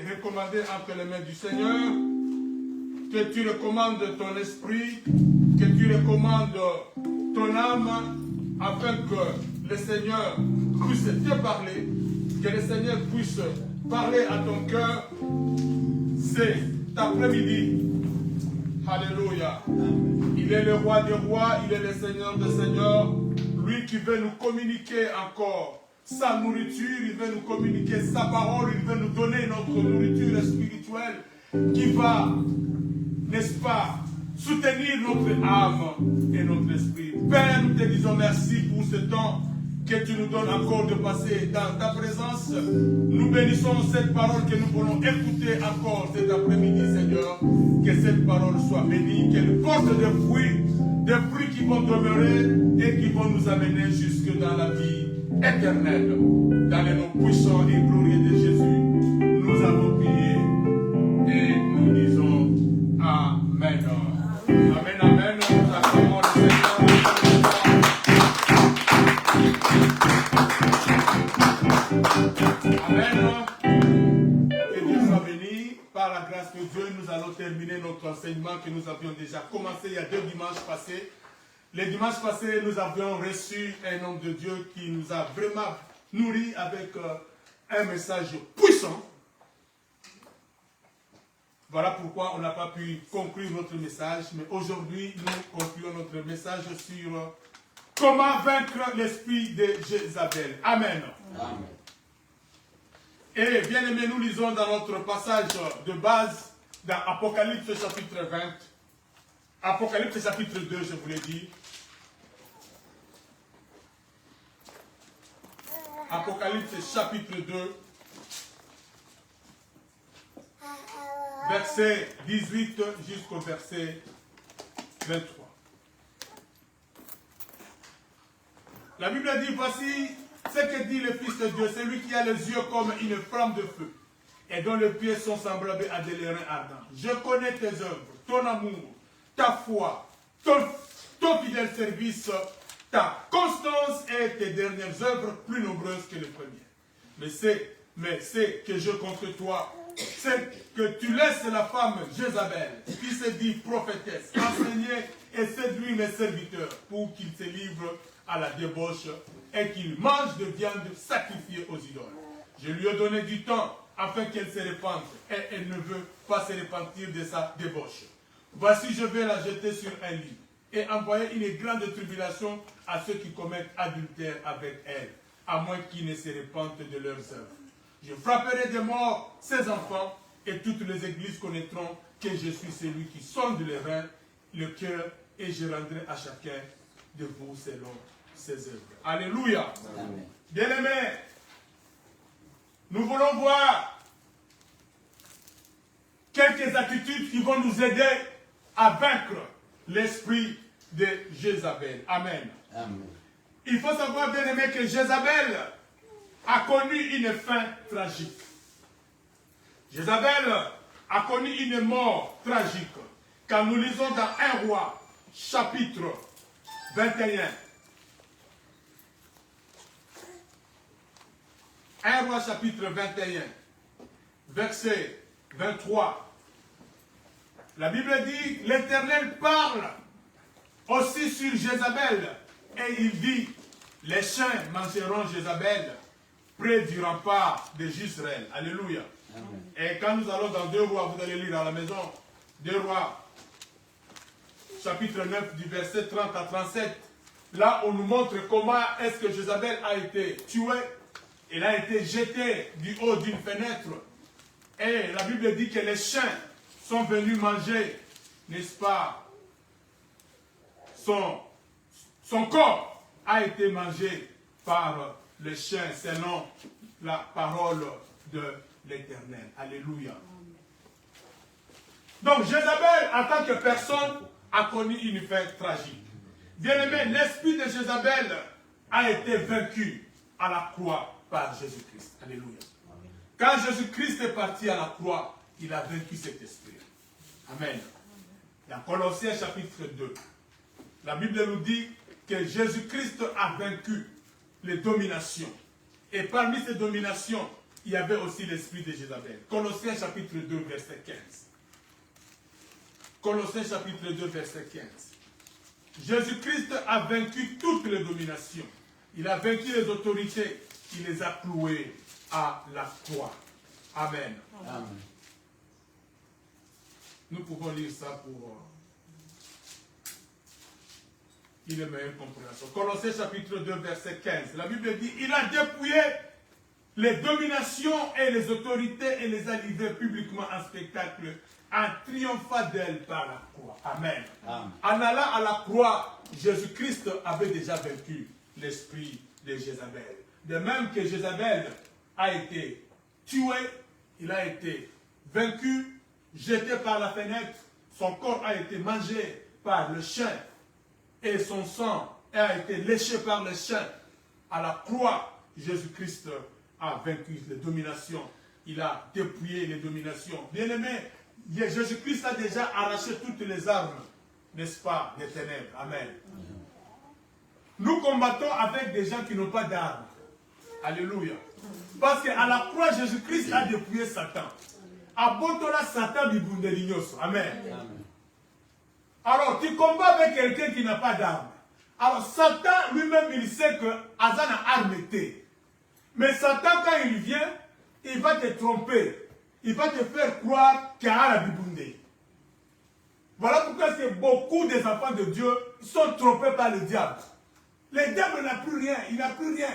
recommandé entre les mains du Seigneur, que tu recommandes ton esprit, que tu recommandes ton âme, afin que le Seigneur puisse te parler, que le Seigneur puisse parler à ton cœur. C'est après-midi. Alléluia. Il est le roi des rois, il est le Seigneur des seigneurs. Lui qui veut nous communiquer encore sa nourriture, il veut nous communiquer sa parole, il veut nous donner notre nourriture spirituelle qui va, n'est-ce pas, soutenir notre âme et notre esprit. Père, nous te disons merci pour ce temps que tu nous donnes encore de passer dans ta présence. Nous bénissons cette parole que nous voulons écouter encore cet après-midi, Seigneur. Que cette parole soit bénie, qu'elle porte des fruits qui vont demeurer et qui vont nous amener jusque dans la vie éternelle. Dans les noms puissants et glorieux de Jésus, nous avons prié et nous disons Amen. Amen, amen. Nous acclamons le Seigneur. Amen. Que Dieu soit béni. Par la grâce de Dieu, nous allons terminer notre enseignement que nous avions déjà commencé il y a 2 dimanches passés. Les dimanches passés, nous avions reçu un homme de Dieu qui nous a vraiment nourris avec un message puissant. Voilà pourquoi on n'a pas pu conclure notre message, mais aujourd'hui, nous concluons notre message sur comment vaincre l'esprit de Jézabel. Amen. Amen. Et bien aimé, nous lisons dans notre passage de base, dans Apocalypse chapitre 20, Apocalypse chapitre 2, je vous l'ai dit. Apocalypse chapitre 2, verset 18 jusqu'au verset 23. La Bible dit, voici ce que dit le Fils de Dieu, celui qui a les yeux comme une flamme de feu et dont les pieds sont semblables à des airains ardents. Je connais tes œuvres, ton amour, ta foi, ton fidèle service, ta constance et tes dernières œuvres plus nombreuses que les premières. Mais c'est que je contre toi, c'est que tu laisses la femme Jézabel, qui se dit prophétesse, enseigner et séduire mes serviteurs pour qu'ils se livrent à la débauche et qu'ils mangent de viande sacrifiée aux idoles. Je lui ai donné du temps afin qu'elle se répande et elle ne veut pas se repentir de sa débauche. Voici, je vais la jeter sur un lit et envoyer une grande tribulation à ceux qui commettent adultère avec elle, à moins qu'ils ne se repentent de leurs œuvres. Je frapperai de mort ses enfants et toutes les églises connaîtront que je suis celui qui sonde les reins, le cœur, et je rendrai à chacun de vous selon ses œuvres. Alléluia. Bien-aimés, nous voulons voir quelques attitudes qui vont nous aider à vaincre l'esprit de Jézabel. Amen. Amen. Il faut savoir, bien-aimés, que Jézabel a connu une fin tragique. Jézabel a connu une mort tragique. Quand nous lisons dans 1 Roi, chapitre 21. 1 Roi, chapitre 21, verset 23. La Bible dit, l'Éternel parle aussi sur Jézabel. Et il dit, les chiens mangeront Jézabel près du rempart de Jezreel. Alléluia. Amen. Et quand nous allons dans 2 Rois, vous allez lire à la maison, 2 Rois, chapitre 9, du verset 30 à 37, là on nous montre comment est-ce que Jézabel a été tuée. Elle a été jetée du haut d'une fenêtre. Et la Bible dit que les chiens sont venus manger, n'est-ce pas, son corps a été mangé par les chiens selon la parole de l'Éternel. Alléluia. Donc Jézabel, en tant que personne, a connu une fin tragique. Bien-aimé, l'esprit de Jézabel a été vaincu à la croix par Jésus-Christ. Alléluia. Quand Jésus-Christ est parti à la croix, il a vaincu cet esprit. Amen. Dans Colossiens chapitre 2, la Bible nous dit que Jésus-Christ a vaincu les dominations. Et parmi ces dominations, il y avait aussi l'esprit de Jézabel. Colossiens chapitre 2, verset 15. Colossiens chapitre 2, verset 15. Jésus-Christ a vaincu toutes les dominations. Il a vaincu les autorités. Il les a clouées à la croix. Amen. Amen. Nous pouvons lire ça pour une meilleure compréhension. Colossiens chapitre 2, verset 15. La Bible dit, il a dépouillé les dominations et les autorités et les a livrées publiquement en spectacle, en triomphant d'elles par la croix. Amen. Amen. En allant à la croix, Jésus-Christ avait déjà vaincu l'esprit de Jézabel. De même que Jézabel a été tué, il a été vaincu, jeté par la fenêtre, son corps a été mangé par le chien et son sang a été léché par le chien. À la croix, Jésus-Christ a vaincu les dominations. Il a dépouillé les dominations. Bien-aimé, Jésus-Christ a déjà arraché toutes les armes, n'est-ce pas, des ténèbres. Amen. Nous combattons avec des gens qui n'ont pas d'armes. Alléluia. Parce qu'à la croix, Jésus-Christ a dépouillé Satan. Abotola Satan bibundelignoso. Amen. Amen. Alors, tu combats avec quelqu'un qui n'a pas d'armes. Alors, Satan lui-même, il sait que Azan a arme été. Mais Satan, quand il vient, il va te tromper. Il va te faire croire qu'il y a la bibunde. Voilà pourquoi beaucoup des enfants de Dieu sont trompés par le diable. Le diable n'a plus rien, il n'a plus rien.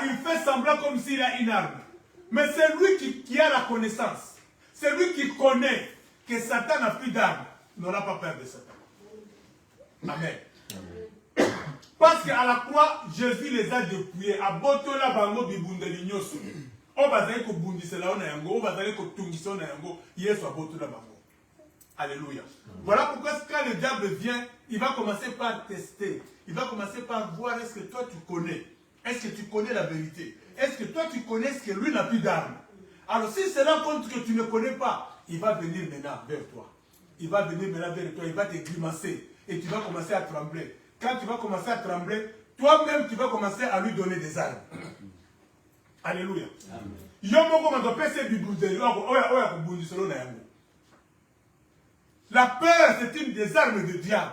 Il fait semblant comme s'il a une arme. Mais c'est lui qui a la connaissance. C'est lui qui connaît que Satan n'a plus d'arme. Il n'aura pas peur de Satan. Amen. Parce qu'à la croix, Jésus les a dépouillés. Abotola bango bibundelignoso. On va dire que bundisela on a yango, on va dire que tungisa on a yango, Yesu abotola bango. Alléluia. Voilà pourquoi quand le diable vient, il va commencer par tester. Il va commencer par voir est-ce que toi tu connais. Est-ce que tu connais la vérité? Est-ce que toi tu connais ce que lui n'a plus d'armes? Alors si c'est là compte que tu ne connais pas, il va venir maintenant vers toi. Il va venir maintenant vers toi, il va te grimacer. Et tu vas commencer à trembler. Quand tu vas commencer à trembler, toi-même tu vas commencer à lui donner des armes. Alléluia. La peur, c'est une des armes du diable.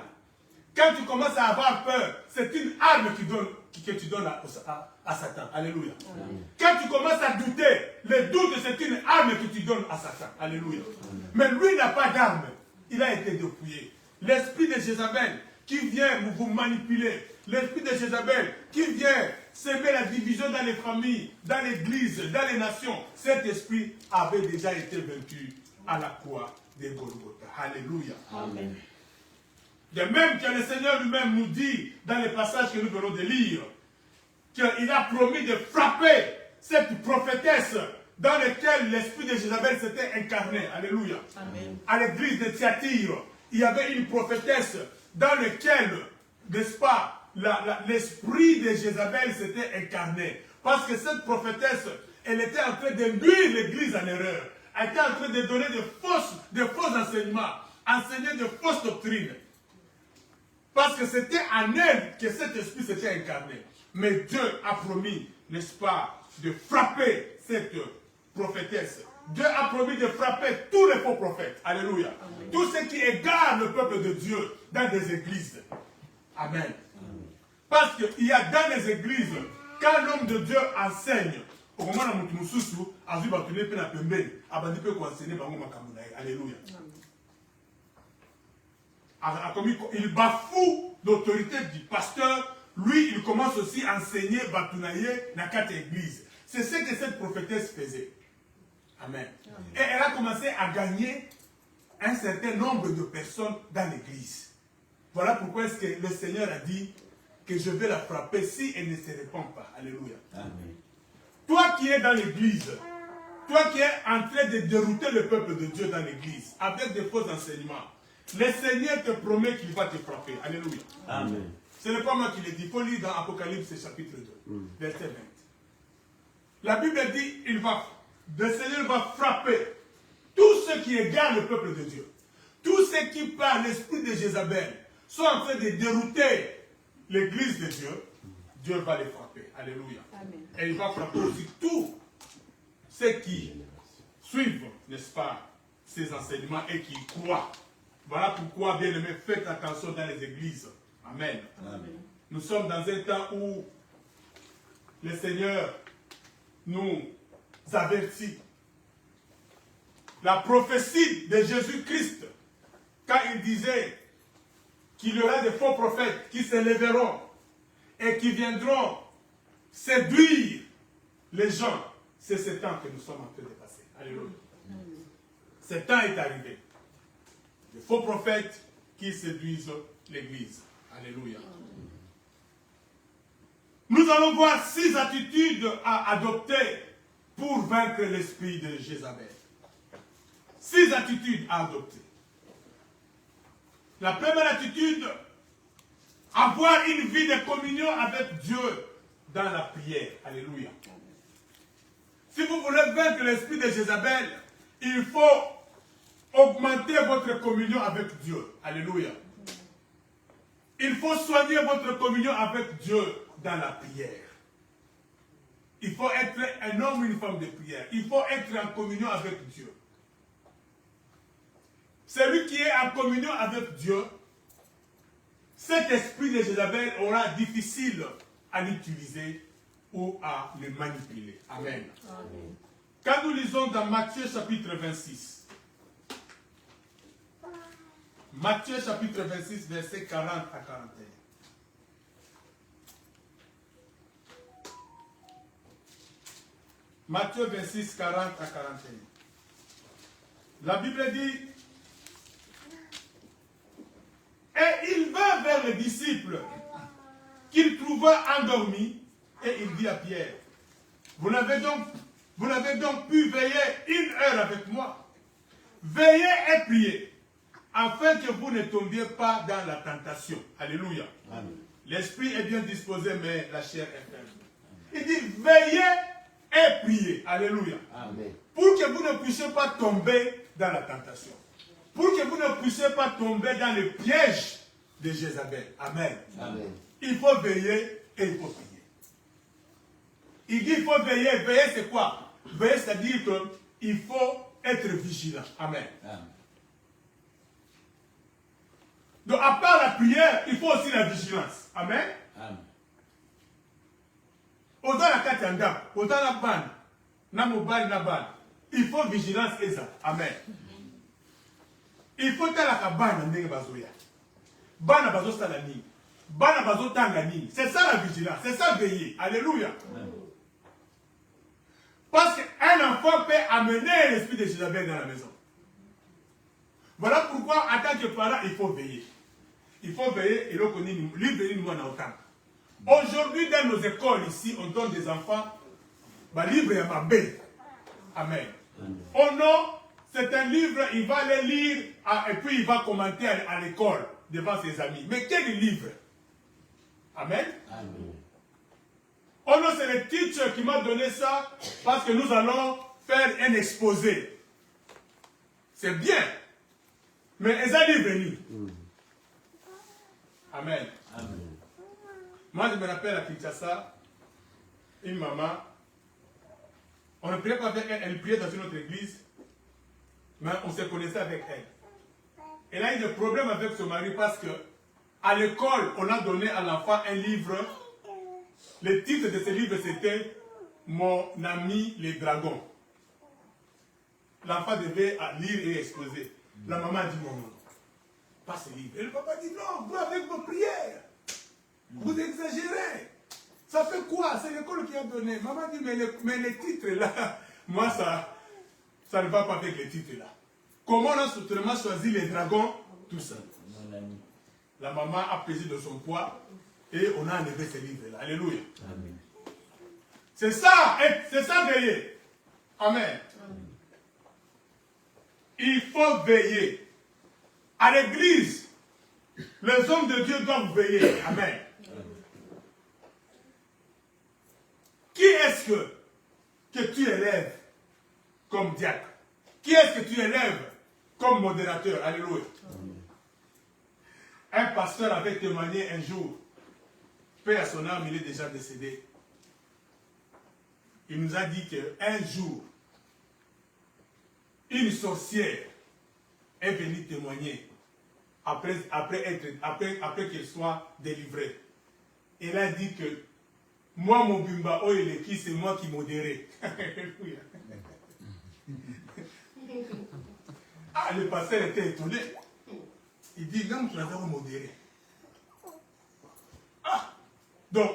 Quand tu commences à avoir peur, c'est une arme que tu donnes à Satan. Alléluia. Amen. Quand tu commences à douter, le doute, c'est une arme que tu donnes à Satan. Alléluia. Amen. Mais lui n'a pas d'arme. Il a été dépouillé. L'esprit de Jézabel qui vient vous manipuler. L'esprit de Jézabel qui vient semer la division dans les familles, dans l'église, dans les nations. Cet esprit avait déjà été vaincu à la croix de Golgotha. Alléluia. Amen. De même que le Seigneur lui-même nous dit dans les passages que nous venons de lire, qu'il a promis de frapper cette prophétesse dans laquelle l'esprit de Jézabel s'était incarné. Alléluia. Amen. À l'église de Thyatire, il y avait une prophétesse dans laquelle, n'est-ce pas, l'esprit de Jézabel s'était incarné. Parce que cette prophétesse, elle était en train de nuire l'église en erreur. Elle était en train de donner de faux enseignements, enseigner de fausses doctrines. Parce que c'était en elle que cet esprit s'était incarné. Mais Dieu a promis, n'est-ce pas, de frapper cette prophétesse. Dieu a promis de frapper tous les faux prophètes. Alléluia. Amen. Tous ceux qui égarent le peuple de Dieu dans des églises. Amen. Amen. Parce qu'il y a dans les églises, quand l'homme de Dieu enseigne, au moment où Alléluia. Il bafoue l'autorité du pasteur. Lui, il commence aussi à enseigner Batunaye dans 4 églises. C'est ce que cette prophétesse faisait. Amen. Et elle a commencé à gagner un certain nombre de personnes dans l'église. Voilà pourquoi est-ce que le Seigneur a dit que je vais la frapper si elle ne se répand pas. Alléluia. Amen. Toi qui es dans l'église, toi qui es en train de dérouter le peuple de Dieu dans l'église avec des faux enseignements, le Seigneur te promet qu'il va te frapper. Alléluia. Amen. Ce n'est pas moi qui le dis. Il faut lire dans Apocalypse chapitre 2, verset 20. La Bible dit, le Seigneur va frapper tous ceux qui égarent le peuple de Dieu. Tous ceux qui, par l'esprit de Jézabel, sont en train de dérouter l'église de Dieu. Dieu va les frapper. Alléluia. Amen. Et il va frapper aussi tous ceux qui suivent, n'est-ce pas, ces enseignements et qui croient. Voilà pourquoi, bien aimés, faites attention dans les églises. Amen. Amen. Nous sommes dans un temps où le Seigneur nous avertit. La prophétie de Jésus-Christ, quand il disait qu'il y aura des faux prophètes qui s'élèveront et qui viendront séduire les gens, c'est ce temps que nous sommes en train de passer. Alléluia. Ce temps est arrivé. Les faux prophètes qui séduisent l'Église. Alléluia. Nous allons voir 6 attitudes à adopter pour vaincre l'esprit de Jézabel. 6 attitudes à adopter. La première attitude, avoir une vie de communion avec Dieu dans la prière. Alléluia. Si vous voulez vaincre l'esprit de Jézabel, il faut augmenter votre communion avec Dieu. Alléluia. Il faut soigner votre communion avec Dieu dans la prière. Il faut être un homme ou une femme de prière. Il faut être en communion avec Dieu. Celui qui est en communion avec Dieu, cet esprit de Jézabel aura difficile à l'utiliser ou à le manipuler. Amen. Amen. Quand nous lisons dans Matthieu chapitre 26, Matthieu chapitre 26, versets 40 à 41. Matthieu 26, 40 à 41. La Bible dit, et il va vers les disciples qu'il trouva endormis, et il dit à Pierre, vous n'avez donc pu veiller 1 heure avec moi. Veillez et priez, afin que vous ne tombiez pas dans la tentation. Alléluia. L'esprit est bien disposé, mais la chair est faible. Il dit, veillez et priez. Alléluia. Amen. Pour que vous ne puissiez pas tomber dans la tentation. Pour que vous ne puissiez pas tomber dans le piège de Jézabel. Amen. Amen. Il faut veiller et il faut prier. Il dit il faut veiller. Veiller c'est quoi? Veiller c'est-à-dire qu'il faut être vigilant. Amen. Amen. Donc à part la prière, il faut aussi la vigilance. Amen. Amen. Autant la katanda, autant la ban, na mobile na ban. Il faut vigilance et ça. Amen. Il faut tala ka ban ndenge bazoya. Bana bazo sala nini. Bana bazo tanga nini. C'est ça la vigilance, c'est ça veiller. Alléluia. Amen. Parce qu'un enfant peut amener l'esprit de Jézabel dans la maison. Voilà pourquoi, en tant que parent, il faut veiller. Il faut veiller et le connaître, nous en autant. Aujourd'hui, dans nos écoles ici, on donne des enfants, livre et ma belle. Amen. Oh non, c'est un livre, il va le lire et puis il va commenter à l'école devant ses amis. Mais quel livre? Amen. Amen. Oh non, c'est le teacher qui m'a donné ça parce que nous allons faire un exposé. C'est bien. Mais ils allaient venir. Amen. Amen. Moi, je me rappelle à Kinshasa, une maman, on ne priait pas avec elle, elle priait dans une autre église, mais on se connaissait avec elle. Elle a eu des problèmes avec son mari parce que à l'école, on a donné à l'enfant un livre. Le titre de ce livre, c'était Mon ami les dragons. L'enfant devait lire et exposer. La maman dit non, non, pas ce livre. Et le papa dit non, vous avec vos prières. Vous exagérez. Ça fait quoi? C'est l'école qui a donné. Maman dit mais les titres là, moi ça ne va pas avec les titres là. Comment on a seulement choisi les dragons? Tout ça. La maman a pesé de son poids et on a enlevé ce livre là. Alléluia. Amen. C'est ça veiller. Amen. Il faut veiller. À l'église, les hommes de Dieu doivent veiller. Amen. Qui est-ce que tu élèves comme diacre? Qui est-ce que tu élèves comme modérateur? Alléluia. Un pasteur avait témoigné un jour. paix à son âme, il est déjà décédé. Il nous a dit qu'un jour, une sorcière est venue témoigner après qu'elle soit délivrée. Elle a dit que moi, mon bimba, oh, il est qui, c'est moi qui modérais. Ah, le pasteur était étonné. Il dit, non, tu l'as modéré. Ah, donc,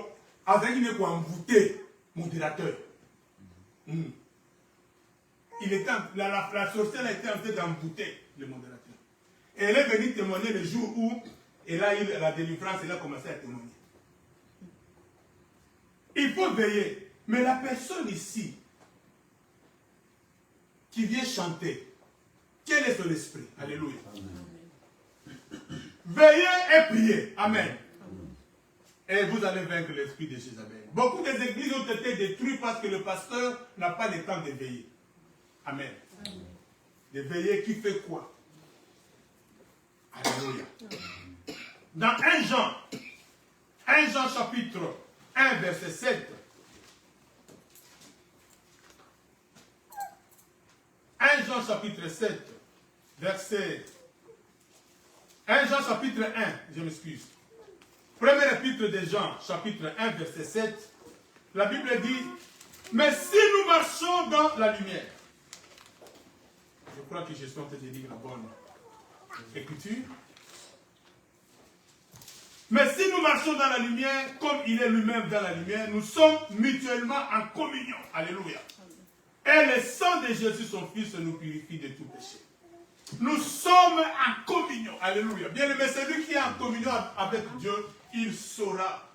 avec une quoi envoûté, modérateur. La sorcière était en train d'embouter le modérateur. Et elle est venue témoigner le jour où elle a eu la délivrance, elle a commencé à témoigner. Il faut veiller. Mais la personne ici qui vient chanter, quel est son esprit? Alléluia. Veillez et priez. Amen. Et vous allez vaincre l'esprit de Jézabel. Beaucoup des églises ont été détruites parce que le pasteur n'a pas le temps de veiller. Amen. De veiller qui fait quoi? Alléluia. Dans 1 Jean chapitre 1 verset 7. 1 Jean chapitre 7 verset 1 Jean chapitre 1, je m'excuse. Premier épître de Jean, chapitre 1, verset 7, la Bible dit, mais si nous marchons dans la lumière, je crois que je suis en train de lire la bonne écriture, mais si nous marchons dans la lumière, comme il est lui-même dans la lumière, nous sommes mutuellement en communion. Alléluia. Et le sang de Jésus, son Fils, nous purifie de tout péché. Nous sommes en communion. Alléluia. Bien aimé, celui qui est en communion avec Dieu, il saura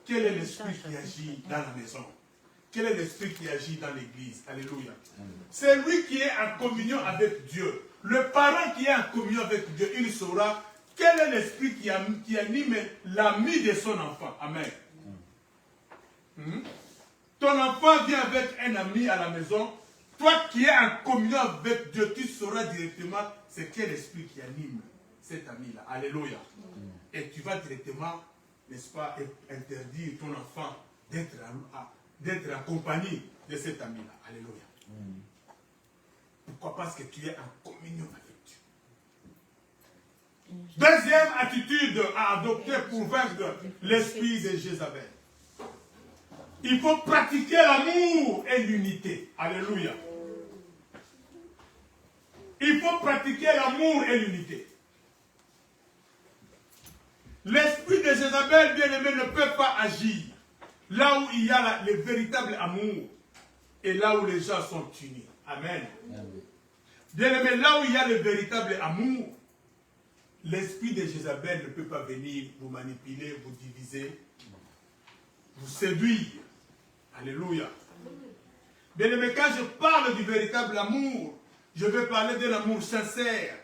quel est l'esprit qui agit dans la maison. Quel est l'esprit qui agit dans l'église. Alléluia. C'est lui qui est en communion avec Dieu. Le parent qui est en communion avec Dieu, il saura quel est l'esprit qui anime l'ami de son enfant. Amen. Ton enfant vient avec un ami à la maison. Toi qui es en communion avec Dieu, tu sauras directement c'est quel esprit qui anime cet ami-là. Alléluia. Et tu vas directement, n'est-ce pas, interdire ton enfant d'être en compagnie de cet ami-là. Alléluia. Pourquoi? Parce que tu es en communion avec Dieu. Deuxième attitude à adopter pour vaincre l'esprit de Jézabel. Il faut pratiquer l'amour et l'unité. Alléluia. Il faut pratiquer l'amour et l'unité. L'esprit de Jézabel, bien aimé, ne peut pas agir là où il y a le véritable amour et là où les gens sont unis. Amen. Bien aimé, là où il y a le véritable amour, l'esprit de Jézabel ne peut pas venir vous manipuler, vous diviser, vous séduire. Alléluia. Bien aimé, quand je parle du véritable amour, je vais parler d'un amour sincère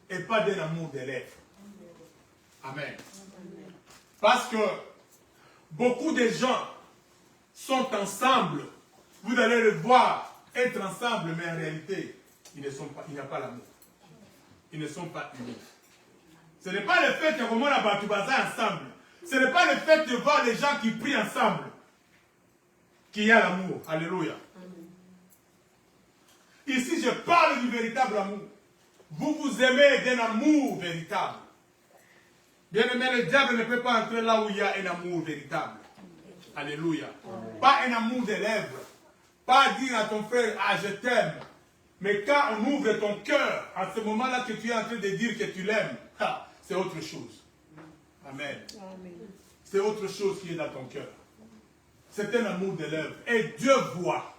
et pas d'un amour des lèvres. Amen. Parce que beaucoup de gens sont ensemble. Vous allez le voir être ensemble, mais en réalité, il n'y a pas l'amour. Ils ne sont pas unis. Ce n'est pas le fait que vraiment la Batoubaza ensemble. Ce n'est pas le fait de voir les gens qui prient ensemble qu'il y a l'amour. Alléluia. Ici, je parle du véritable amour. Vous vous aimez d'un amour véritable. Bien aimé, le diable ne peut pas entrer là où il y a un amour véritable. Alléluia. Pas un amour des lèvres. Pas dire à ton frère, ah, je t'aime. Mais quand on ouvre ton cœur, à ce moment-là que tu es en train de dire que tu l'aimes, c'est autre chose. Amen. C'est autre chose qui est dans ton cœur. C'est un amour des lèvres. Et Dieu voit.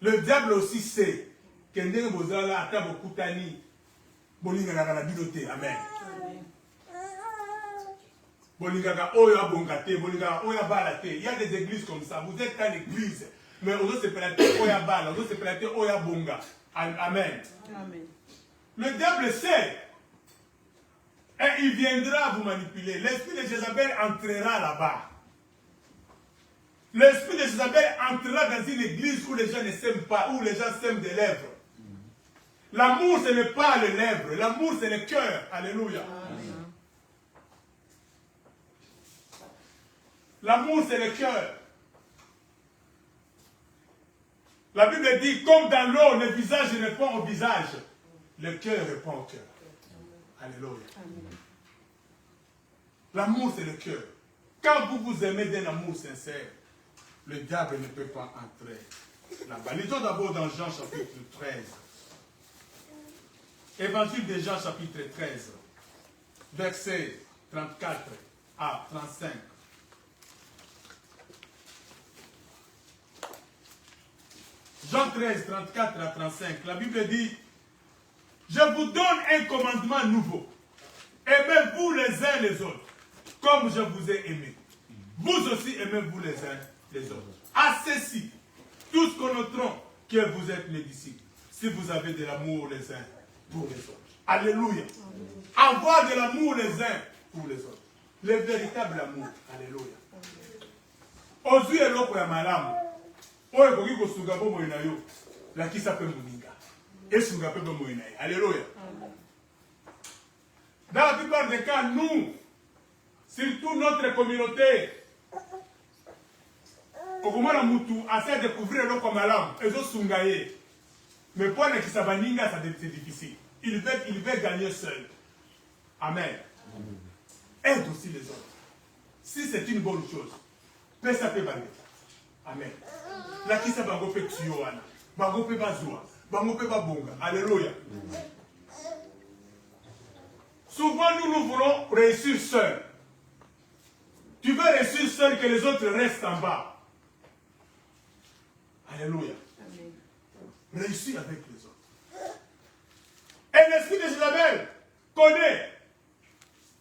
Le diable aussi sait que nous avons atteint beaucoup d'années. Amen. Il y a des églises comme ça. Vous êtes dans l'église. Mais on doit se placer Oya Bala, on doit se placer Oya Bonga. Amen. Le diable sait. Et il viendra vous manipuler. L'esprit de Jézabel entrera là-bas. L'esprit de Jézabel entrera dans une église où les gens ne s'aiment pas, où les gens s'aiment des lèvres. L'amour, ce n'est pas les lèvres. L'amour, c'est le cœur. Alléluia. L'amour, c'est le cœur. La Bible dit, comme dans l'eau, le visage répond au visage, le cœur répond au cœur. Alléluia. L'amour, c'est le cœur. Quand vous vous aimez d'un amour sincère, le diable ne peut pas entrer là-bas. Lisons d'abord dans Jean chapitre 13. Évangile de Jean chapitre 13, versets 34 à 35. Jean 13, 34 à 35. La Bible dit, je vous donne un commandement nouveau. Aimez-vous les uns les autres, comme je vous ai aimé. Vous aussi aimez-vous les uns les autres. À ceci, tous connaîtront que vous êtes mes disciples, si vous avez de l'amour les uns pour les autres. Alléluia. Avoir de l'amour les uns pour les autres. Le véritable amour. Alléluia. Ozui eloko ya malamu. Oye koki kosunga bo moyo na yo. Lakisa pe moninga. Esunga pe bo moyo na yo. Alléluia. Dans la plupart des cas, nous, surtout notre communauté, okomana mutu essaie de découvrir eloko malamu. Ezo sunga ye. Mais pour les qui savent c'est difficile. Il veut gagner seul. Amen. Aide aussi les autres. Si c'est une bonne chose, ça peut bander. Amen. La qui ça bango pe tuyoana, bango pe bazua, bango pe babonga. Alléluia. Souvent nous voulons réussir seuls. Tu veux réussir seul que les autres restent en bas. Alléluia. Réussir avec les autres. Et l'esprit de Jézabel connaît.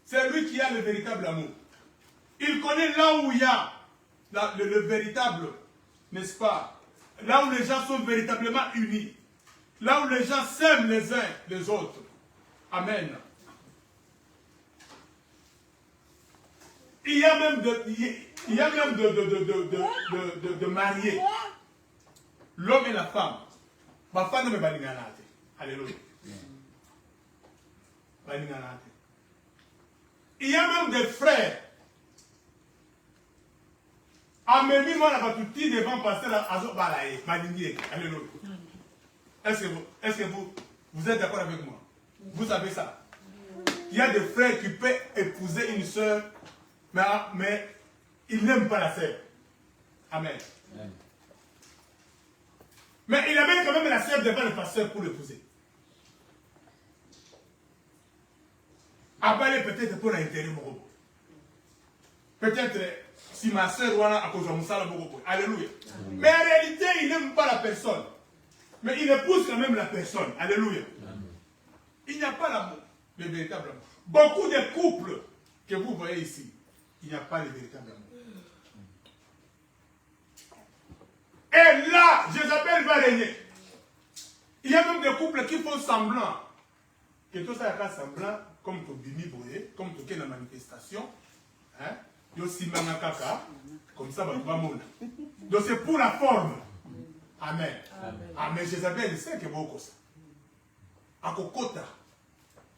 C'est lui qui a le véritable amour. Il connaît là où il y a le véritable, n'est-ce pas? Là où les gens sont véritablement unis. Là où les gens s'aiment les uns les autres. Amen. Il y a même de mariés. L'homme et la femme. Ma femme ne me va pas. Alléluia. Il y a même des frères. Amélie, moi, la batouti devant passer la azo balaye. Alléluia. Est-ce que vous êtes d'accord avec moi? Vous savez ça? Il y a des frères qui peuvent épouser une soeur, mais ils n'aiment pas la sœur. Amen. Amen. Mais il amène quand même la sœur devant le pasteur pour l'épouser. Après, peut-être pour l'intérêt, peut-être si ma sœur a cause de Moussala. Alléluia. Mais en réalité, il n'aime pas la personne. Mais il épouse quand même la personne. Alléluia. Il n'y a pas l'amour, le véritable amour. Beaucoup de couples que vous voyez ici, il n'y a pas le véritable amour. Et là, Jézabel va régner. Il y a même des couples qui font semblant. Que tout ça est semblant, comme tu bimi boye, comme tu es dans la manifestation. Hein? Comme ça, va mourir. Donc c'est pour la forme. Amen. Amen. Jézabel, c'est que beaucoup ça. À kokota,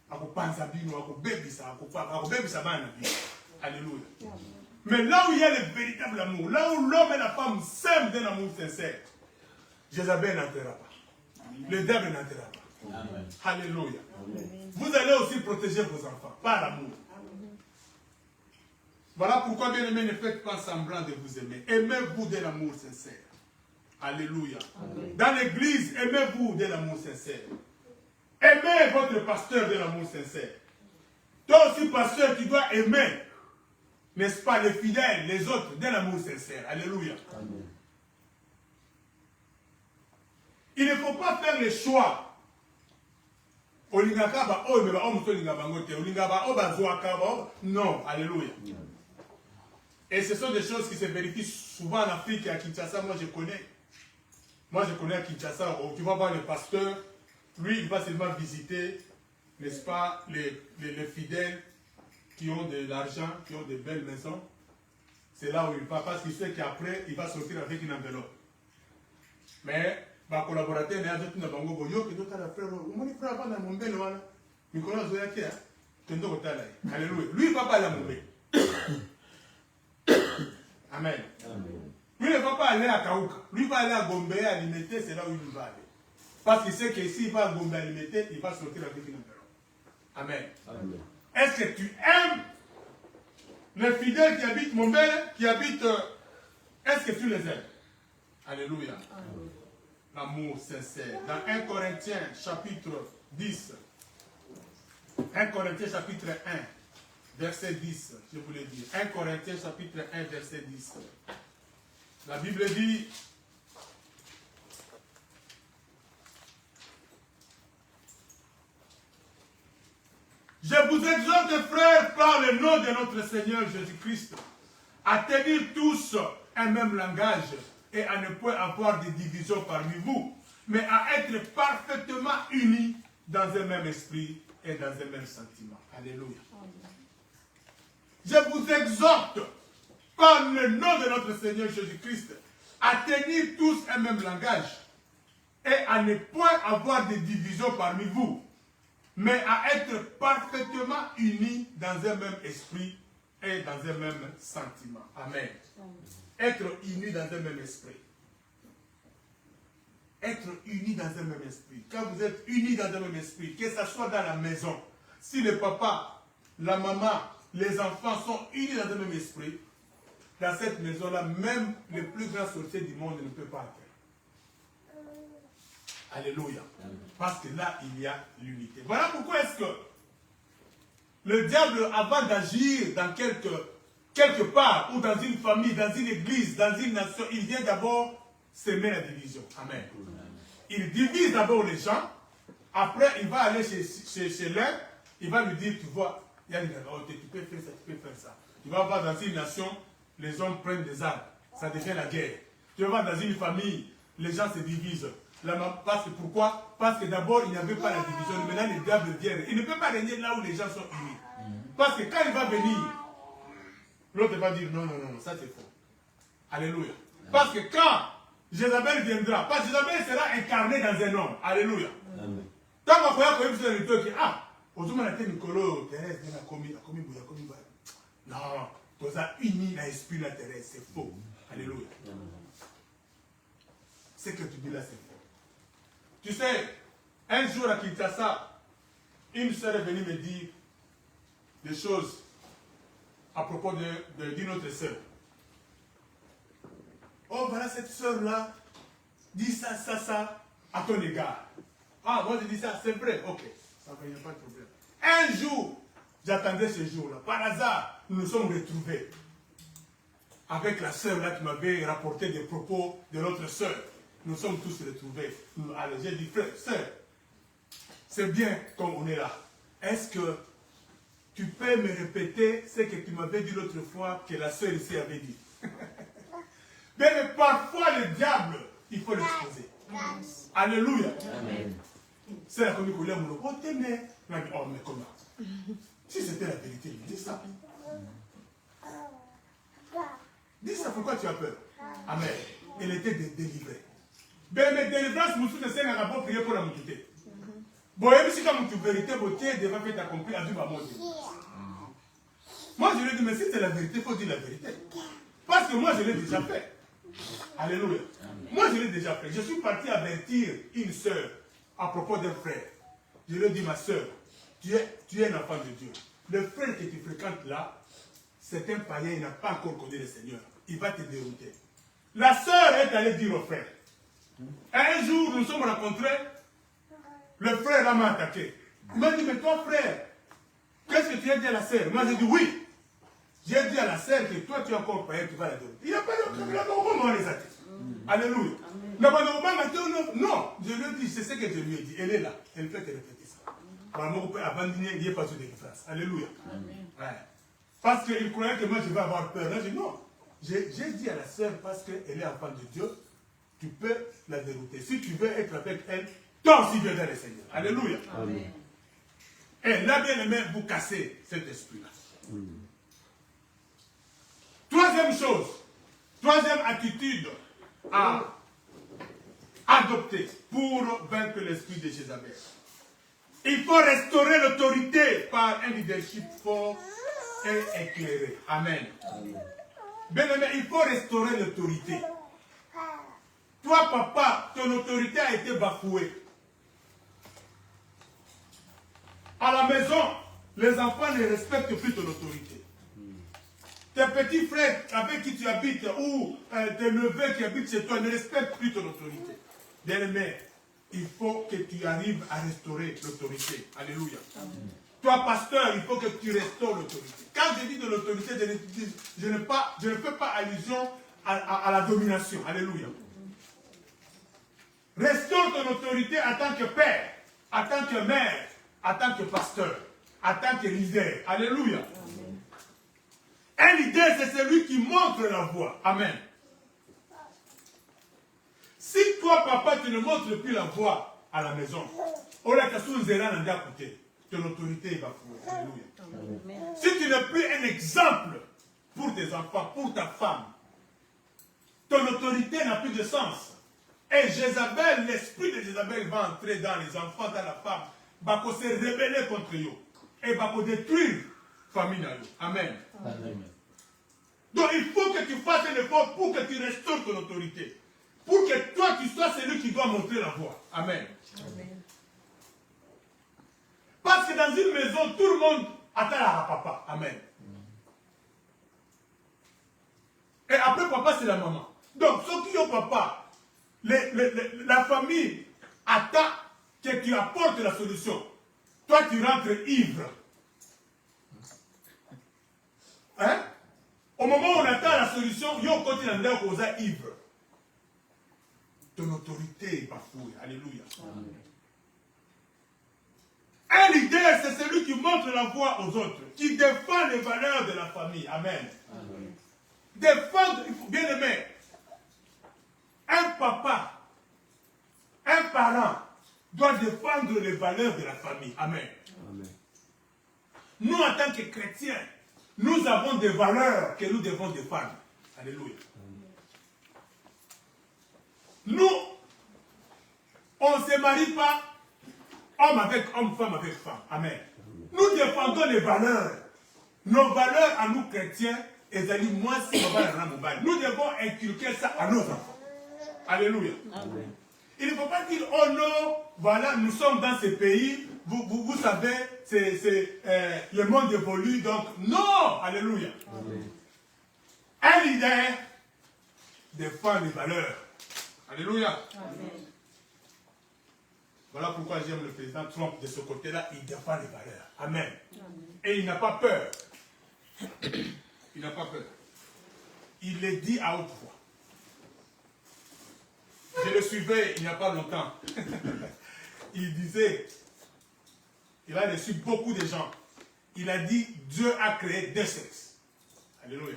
à kopanzabino, à kobebisa, à kobebisa bana. Alléluia. Mais là où il y a le véritable amour, là où l'homme et la femme s'aiment d'un amour sincère, Jézabel n'entrera pas. Le diable n'entrera pas. Amen. Alléluia. Amen. Vous allez aussi protéger vos enfants par l'amour. Voilà pourquoi, bien aimés, ne faites pas semblant de vous aimer. Aimez-vous de l'amour sincère. Alléluia. Amen. Dans l'église, aimez-vous de l'amour sincère. Aimez votre pasteur de l'amour sincère. Toi aussi, pasteur, tu dois aimer, n'est-ce pas, les fidèles, les autres, de l'amour sincère. Alléluia. Amen. Il ne faut pas faire le choix. Non, alléluia. Et ce sont des choses qui se vérifient souvent en Afrique et à Kinshasa. Moi, je connais à Kinshasa. Tu vas voir le pasteur. Lui, il va seulement visiter, n'est-ce pas, les fidèles qui ont de l'argent, qui ont de belles maisons. C'est là où il va, parce qu'il sait qu'après, il va sortir avec une enveloppe. Mais, ma collaborateur, il y a d'autres qui n'ont pas Alléluia. Lui, il ne va pas la mourir. Amen. Lui ne va pas aller à Kaouka. Lui va aller à Gombe, à Limité, c'est là où il va aller. Parce qu'il sait que s'il va à Gombe, à Limité, il va sortir avec une enveloppe. Amen. Est-ce que tu aimes les fidèles qui habitent Montbel, qui habitent... est-ce que tu les aimes? Alléluia. L'amour sincère. Dans 1 Corinthiens chapitre 10. 1 Corinthiens chapitre 1, verset 10, je voulais dire. 1 Corinthiens chapitre 1, verset 10. La Bible dit... Je vous exhorte, frères, par le nom de notre Seigneur Jésus-Christ, à tenir tous un même langage et à ne point avoir de divisions parmi vous, mais à être parfaitement unis dans un même esprit et dans un même sentiment. Alléluia. Je vous exhorte, par le nom de notre Seigneur Jésus-Christ, à tenir tous un même langage et à ne point avoir de divisions parmi vous, mais à être parfaitement unis dans un même esprit et dans un même sentiment. Amen. Être unis dans un même esprit. Être unis dans un même esprit. Quand vous êtes unis dans un même esprit, que ce soit dans la maison, si le papa, la maman, les enfants sont unis dans un même esprit, dans cette maison-là, même le plus grand sorcier du monde ne peut pas entrer. Alléluia. Parce que là, il y a l'unité. Voilà pourquoi est-ce que le diable, avant d'agir dans quelque part, ou dans une famille, dans une église, dans une nation, il vient d'abord semer la division. Amen. Il divise d'abord les gens, après il va aller chez l'un, il va lui dire, tu vois, il y a une révolte, tu peux faire ça, tu peux faire ça. Tu vas voir dans une nation, les hommes prennent des armes, ça devient la guerre. Tu vas voir dans une famille, les gens se divisent. Pourquoi? Parce que d'abord, il n'y avait pas la division. Maintenant, le diable vient. Il ne peut pas régner là où les gens sont unis. Parce que quand il va venir, l'autre va dire non, non, non, ça c'est faux. Alléluia. Parce que quand Jézabel viendra, parce que Jézabel sera incarné dans un homme. Alléluia. Tant qu'on croit que vous êtes le ah, aujourd'hui, on a été Nicolo, Thérèse, on a commis, non, tu as uni l'esprit de la Thérèse, c'est faux. Alléluia. Ce que tu dis là, c'est faux. Tu sais, un jour à Kinshasa, une sœur est venue me dire des choses à propos d'une autre sœur. Oh, voilà cette sœur-là, dit ça, ça, ça, à ton égard. Ah, moi je dis ça, c'est vrai, ok, ça ne fait pas de problème. Un jour, j'attendais ce jour-là, par hasard, nous nous sommes retrouvés avec la sœur-là qui m'avait rapporté des propos de l'autre sœur. Nous sommes tous retrouvés. Alors j'ai dit, frère, sœur, c'est bien comme on est là. Est-ce que tu peux me répéter ce que tu m'avais dit l'autre fois que la sœur ici avait dit? Mais parfois le diable, il faut l'exposer. Alléluia. C'est la commune qu'on l'aime, on t'aimait. Oh, mais comment? Si c'était la vérité, dis ça. Dis ça, pourquoi tu as peur? Amen. Elle était délivrée. Mais délivrance, nous sommes un rapport prier pour la montée. Bon, et si comme tu vérité, tu devrais faire ta compris à ma mort. Moi, je lui ai dit, mais si c'est la vérité, il faut dire la vérité. Parce que moi, je l'ai déjà fait. Alléluia. Moi, je l'ai déjà fait. Je suis parti avertir une sœur à propos d'un frère. Je lui ai dit, ma sœur, tu es un enfant de Dieu. Le frère que tu fréquentes là, c'est un païen, il n'a pas encore connu le Seigneur. Il va te dérouter. La sœur est allée dire au frère. Un jour, nous nous sommes rencontrés. Le frère là m'a attaqué. Il m'a dit, mais toi, frère, qu'est-ce que tu as dit à la sœur? Moi, j'ai dit, oui. J'ai dit à la sœur que toi, tu es encore païen, tu vas la donner. Il n'y a pas de problème, on va les attaquer. Alléluia. Non, je lui ai dit, c'est ce que je lui ai dit. Elle est là. Elle fait que répéter ça. Vraiment, on peut abandonner, il n'y a pas de délivrance. Alléluia. Ouais. Parce qu'il croyait que moi, je vais avoir peur. Là, j'ai dit, non. J'ai dit à la sœur, parce qu'elle est enfant de Dieu, tu peux la dérouter. Si tu veux être avec elle, toi aussi viens dans le Seigneur. Alléluia. Amen. Et là, bien aimé, vous cassez cet esprit-là. Troisième chose, troisième attitude à adopter pour vaincre l'esprit de Jézabel. Il faut restaurer l'autorité par un leadership fort et éclairé. Amen. Bien-aimé, il faut restaurer l'autorité. Toi, papa, ton autorité a été bafouée. À la maison, les enfants ne respectent plus ton autorité. Tes petits frères avec qui tu habites ou tes neveux qui habitent chez toi ne respectent plus ton autorité. Bien-aimé, il faut que tu arrives à restaurer l'autorité. Alléluia. Amen. Toi, pasteur, il faut que tu restaures l'autorité. Quand je dis de l'autorité, je ne fais pas allusion à la domination. Alléluia. Restaure ton autorité en tant que père, en tant que mère, en tant que pasteur, en tant que leader. Alléluia. Amen. Un leader, c'est celui qui montre la voie. Amen. Si toi, papa, tu ne montres plus la voie à la maison, ton autorité va fouiller. Alléluia. Amen. Si tu n'es plus un exemple pour tes enfants, pour ta femme, ton autorité n'a plus de sens. Et Jézabel, l'esprit de Jézabel va entrer dans les enfants, dans la femme, va se rébeller contre eux et va détruire la famille. Amen. Amen. Donc il faut que tu fasses un effort pour que tu restaures ton autorité. Pour que toi, tu sois celui qui doit montrer la voie. Amen. Amen. Parce que dans une maison, tout le monde attend à papa. Amen. Et après papa, c'est la maman. Donc, ceux qui ont papa, la famille attend que tu apportes la solution. Toi, tu rentres ivre. Hein? Au moment où on attend la solution, on continue à causer ivre. Ton autorité est bafouée. Alléluia. Amen. Un leader, c'est celui qui montre la voie aux autres, qui défend les valeurs de la famille. Amen. Amen. Défendre, bien aimé, un papa, un parent doit défendre les valeurs de la famille. Amen. Amen. Nous, en tant que chrétiens, nous avons des valeurs que nous devons défendre. Alléluia. Nous, on ne se marie pas homme avec homme, femme avec femme. Amen. Nous défendons les valeurs. Nos valeurs à nous chrétiens, et moi, nous devons inculquer ça à nos enfants. Alléluia. Amen. Il ne faut pas dire, oh non, voilà, nous sommes dans ce pays, vous savez, le monde évolue, donc non. Alléluia. Amen. Un leader défend les valeurs. Alléluia. Amen. Voilà pourquoi j'aime le président Trump de ce côté-là, il défend les valeurs. Amen. Amen. Et il n'a pas peur. Il n'a pas peur. Il le dit à haute voix. Je le suivais il n'y a pas longtemps. Il disait, il a reçu beaucoup de gens. Il a dit, Dieu a créé deux sexes. Alléluia.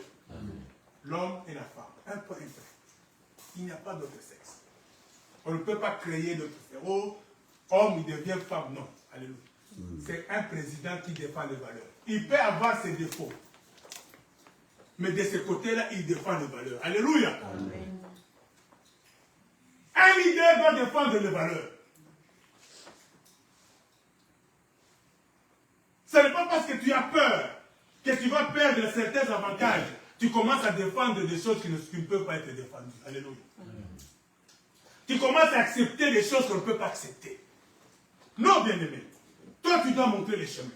L'homme et la femme. Un peu un peu. Il n'y a pas d'autre sexe. On ne peut pas créer d'autre sexe. Oh, homme, il devient femme. Non. Alléluia. C'est un président qui défend les valeurs. Il peut avoir ses défauts. Mais de ce côté-là, il défend les valeurs. Alléluia. Amen. Un leader doit défendre les valeurs. Ce n'est pas parce que tu as peur que tu vas perdre certains avantages. Tu commences à défendre des choses qui ne peuvent pas être défendues. Alléluia. Amen. Tu commences à accepter des choses qu'on ne peut pas accepter. Non, bien-aimé. Toi, tu dois montrer les chemins.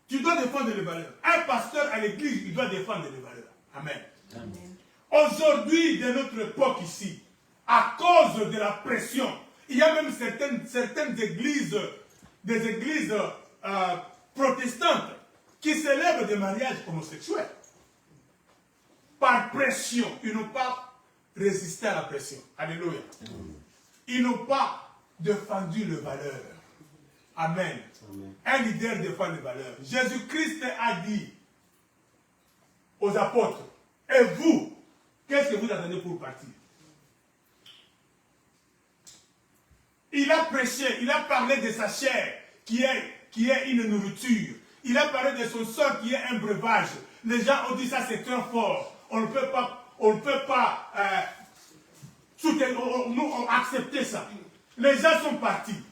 Tu dois défendre les valeurs. Un pasteur à l'église, il doit défendre les valeurs. Amen. Amen. Aujourd'hui, de notre époque ici, à cause de la pression, il y a même certaines églises, des églises protestantes, qui célèbrent des mariages homosexuels. Par pression, ils n'ont pas résisté à la pression. Alléluia. Ils n'ont pas défendu les valeurs. Amen. Amen. Un leader défend les valeurs. Jésus-Christ a dit aux apôtres, et vous, qu'est-ce que vous attendez pour partir? Il a prêché, il a parlé de sa chair qui est une nourriture. Il a parlé de son sang qui est un breuvage. Les gens ont dit ça c'est très fort. On ne peut pas accepter ça. Les gens sont partis.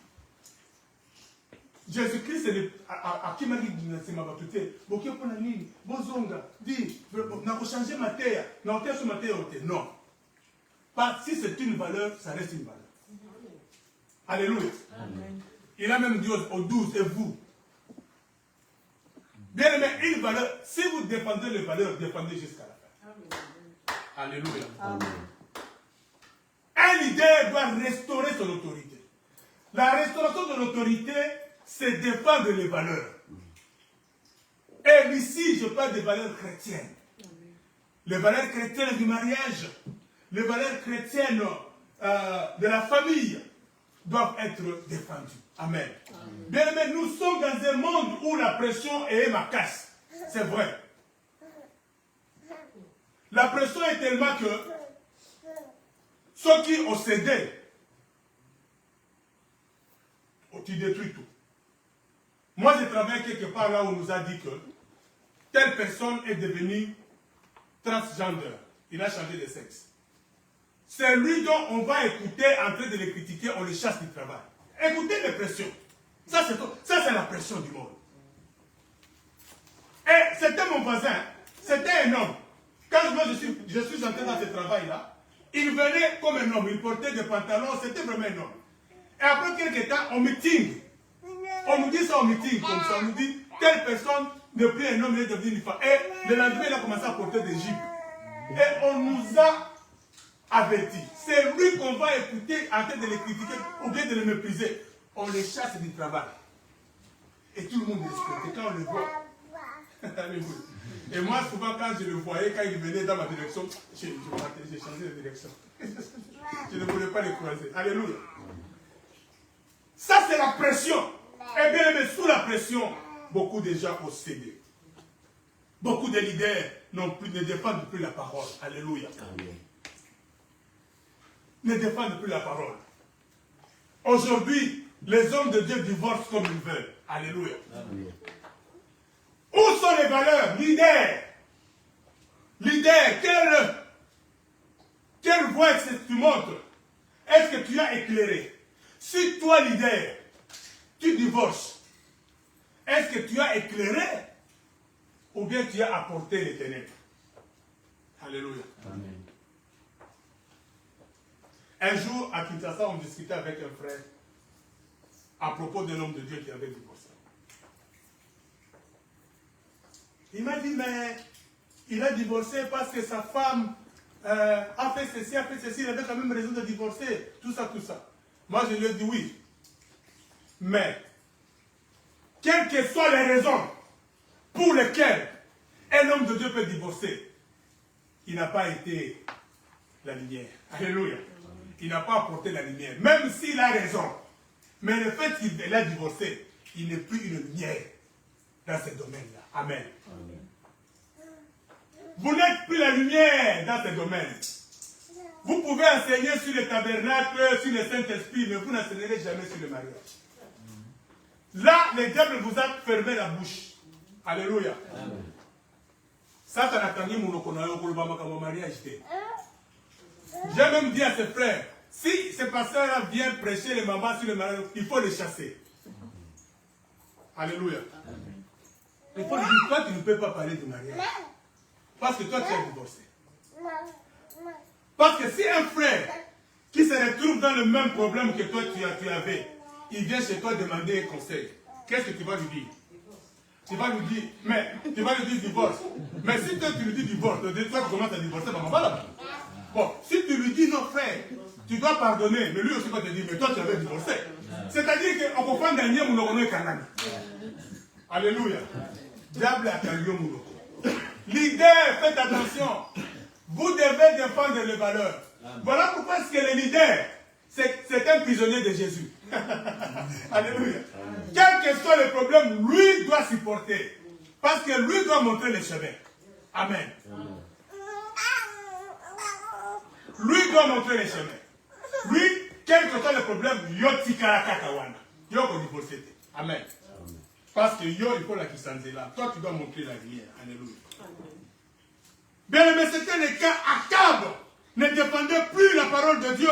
Jésus-Christ, à qui m'a dit c'est ma baptité. Bokeh pour la ligne, Bozonga, dit, n'a pas changé ma terre, n'a pas changé ma terre. Non. Pas, si c'est une valeur, ça reste une valeur. Alléluia. Amen. Il a même dit aux 12, et vous. Bien aimé, une valeur, si vous défendez les valeurs, défendez jusqu'à la fin. Amen. Alléluia. Amen. Un leader doit restaurer son autorité. La restauration de l'autorité, c'est défendre les valeurs. Et ici, je parle des valeurs chrétiennes. Les valeurs chrétiennes du mariage, les valeurs chrétiennes de la famille doivent être défendues. Amen. Bien aimé, nous sommes dans un monde où la pression est ma casse. C'est vrai. La pression est tellement que ceux qui ont cédé, tu détruis tout. Moi, je travaille quelque part là où on nous a dit que telle personne est devenue transgender. Il a changé de sexe. C'est lui dont on va écouter en train de le critiquer, on le chasse du travail. Écoutez les pressions. Ça, c'est la pression du monde. Et c'était mon voisin, c'était un homme. Quand moi je suis entré dans ce travail-là, il venait comme un homme, il portait des pantalons, c'était vraiment un homme. Et après quelques temps, on meeting. On nous dit ça au meeting, comme ça, on nous dit, telle personne n'est plus un homme, il est devenu une femme. Et le lendemain, il a commencé à porter des jupes. Et on nous a avertis. C'est lui qu'on va écouter en train de le critiquer ou bien de le mépriser. On les chasse du travail. Et tout le monde est respecté quand on le voit. Et moi, souvent, quand je le voyais, quand il venait dans ma direction, j'ai changé de direction. Je ne voulais pas les croiser. Alléluia. Ça, c'est la pression. Et bien, mais sous la pression, beaucoup de gens ont cédé. Beaucoup de leaders ne défendent plus la parole. Alléluia. Amen. Ne défendent plus la parole. Aujourd'hui, les hommes de Dieu divorcent comme ils veulent. Alléluia. Amen. Où sont les valeurs? Leader. Leader, quelle voie est-ce que tu montres? Est-ce que tu as éclairé? Si toi, leader, tu divorces, est-ce que tu as éclairé ou bien tu as apporté les ténèbres? Alléluia. Amen. Un jour, à Kinshasa, on discutait avec un frère à propos d'un homme de Dieu qui avait divorcé. Il m'a dit, mais il a divorcé parce que sa femme a fait ceci, il avait quand même raison de divorcer, tout ça, tout ça. Moi, je lui ai dit oui. Mais, quelles que soient les raisons pour lesquelles un homme de Dieu peut divorcer, il n'a pas été la lumière. Alléluia. Il n'a pas apporté la lumière, même s'il a raison. Mais le fait qu'il a divorcé, il n'est plus une lumière dans ce domaine-là. Amen. Amen. Vous n'êtes plus la lumière dans ce domaine. Vous pouvez enseigner sur le tabernacle, sur le Saint-Esprit, mais vous n'enseignerez jamais sur le mariage. Là, le diable vous a fermé la bouche. Alléluia. Amen. Ça, ça n'a pas dit mon mariage. J'ai même dit à ses frères, si ce pasteur-là vient prêcher les mamans sur le mariage, il faut les chasser. Alléluia. Amen. Il faut lui dire, toi, tu ne peux pas parler du mariage. Parce que toi, tu es divorcé. Parce que si un frère qui se retrouve dans le même problème que toi, tu avais, il vient chez toi demander un conseil, qu'est-ce que tu vas lui dire? Tu vas lui dire, mais tu vas lui dire divorce. Mais si toi, tu lui dis divorce, toi, tu commences à divorcer, maman, voilà. Bon, si tu lui dis non, frère, tu dois pardonner, mais lui aussi va te dire, mais toi, tu avais divorcé. C'est-à-dire qu'on peut prendre un lien, mon canal. Alléluia. Diable a un lien, mon leader, faites attention. Vous devez défendre les valeurs. Amen. Voilà pourquoi est-ce que le leader, c'est un prisonnier de Jésus. Alléluia. Quel que soit le problème, lui doit supporter. Parce que lui doit montrer le chemin. Amen. Amen. Lui doit montrer le chemin. Lui, quel que soit le problème, yoti karakatawana. Yoko divorcé. Amen. Parce que yo, il faut la kisanze là. Toi, tu dois montrer la lumière. Alléluia. Bien, mais c'était le cas. Akab ne défendait plus la parole de Dieu.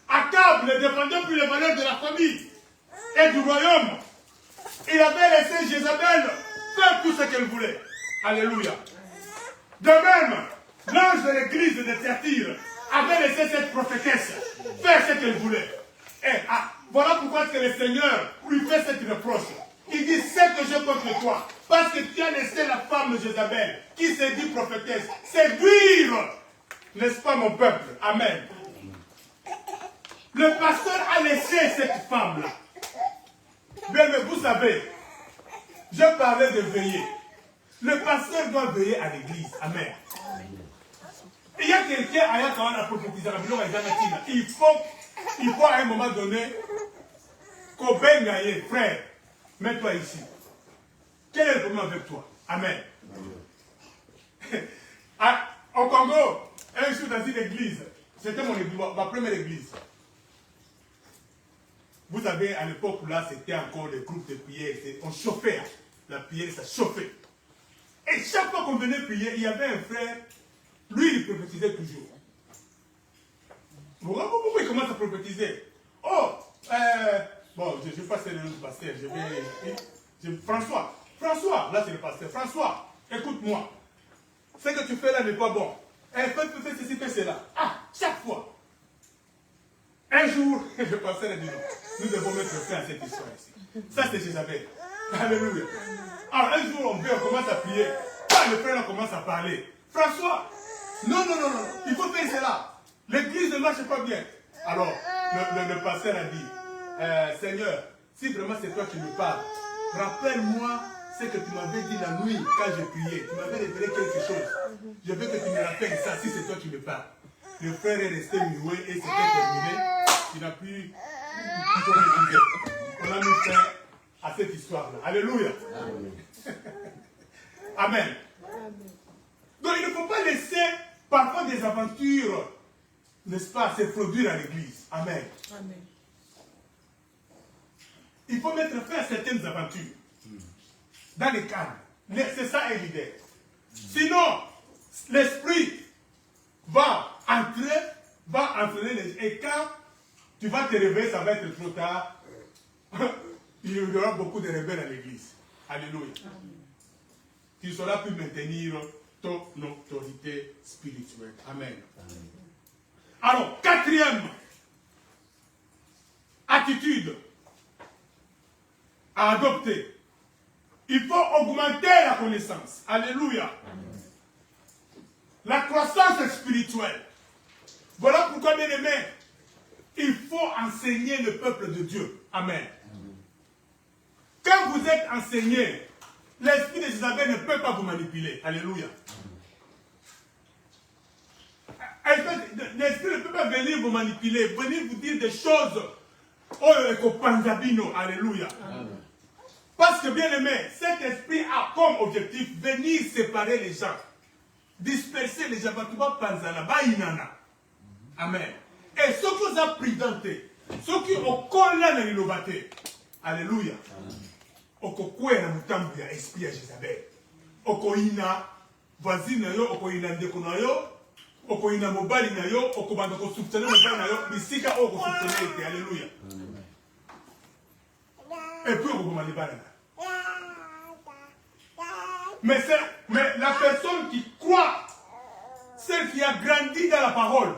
Akab ne défendait plus les valeurs de la famille et du royaume. Il avait laissé Jézabel faire tout ce qu'elle voulait. Alléluia. De même, l'ange de l'église de Thyatire avait laissé cette prophétesse faire ce qu'elle voulait. Et voilà pourquoi que le Seigneur lui fait cette reproche. Il dit, c'est que j'ai contre toi, parce que tu as laissé la femme de Jézabel, qui s'est dit prophétesse, séduire, n'est-ce pas mon peuple? Amen. Le pasteur a laissé cette femme-là. Mais vous savez, je parlais de veiller. Le pasteur doit veiller à l'église. Amen. Il y a quelqu'un quand on a prophétisé, il faut à un moment donné qu'on baigne, frère, mets-toi ici. Quel est le problème avec toi? Amen. Au Congo, un jour dans une église, c'était ma première église. Vous savez, à l'époque où là, c'était encore des groupes de prière, on chauffait, la prière, ça chauffait. Et chaque fois qu'on venait prier, il y avait un frère, lui, il prophétisait toujours. Pourquoi il commence à prophétiser? Oh, bon, je vais passer le nom du pasteur, François, là c'est le pasteur. François, écoute-moi. Ce que tu fais là n'est pas bon. Fais ceci, fais cela. Chaque fois. Un jour, je pasteur a dit non. Nous devons mettre fin à cette histoire ici. Ça c'est Jézabel. Alléluia. Alors un jour, on commence à prier. Le frère commence à parler. François, non, il faut faire cela. L'église ne marche pas bien. Alors, le pasteur a dit, Seigneur, si vraiment c'est toi qui me parles, rappelle-moi ce que tu m'avais dit la nuit quand j'ai prié. Tu m'avais révélé quelque chose. Je veux que tu me rappelles ça si c'est toi qui me parles. Le frère est resté muet et c'était terminé. Il n'a plus on a mis fin à cette histoire-là. Alléluia. Amen. Donc il ne faut pas laisser parfois des aventures, n'est-ce pas, se produire à l'église. Amen. Amen. Il faut mettre fin à certaines aventures. Dans les cadres. C'est ça un leader. Sinon, l'esprit va entraîner les... Et quand tu vas te réveiller, ça va être trop tard. Il y aura beaucoup de rebelles à l'église. Alléluia. Tu ne sauras plus maintenir ton autorité spirituelle. Amen. Alors, quatrième attitude à adopter. Il faut augmenter la connaissance. Alléluia. La croissance spirituelle. Voilà pourquoi, bien aimé, il faut enseigner le peuple de Dieu. Amen. Quand vous êtes enseigné, l'esprit de Jézabel ne peut pas vous manipuler. Alléluia. L'esprit ne peut pas venir vous manipuler, venir vous dire des choses. Oh, panzabino. Alléluia. Parce que, bien aimé, cet esprit a comme objectif venir séparer les gens, disperser les gens. Amen. Et ce que vous avez présenté, ce qui ont collé dans l'innovateur, alléluia. Okokwera mutambu ya esprit ya Jézabel. Okoina voisine na yo, okoina ndeko na yo, okoina mobali na yo, okobanda ko soupçonner mobali na yo, bisika oko soupçonner, alléluia. Et puis okomani balana. Mais la personne qui croit, celle qui a grandi dans la parole,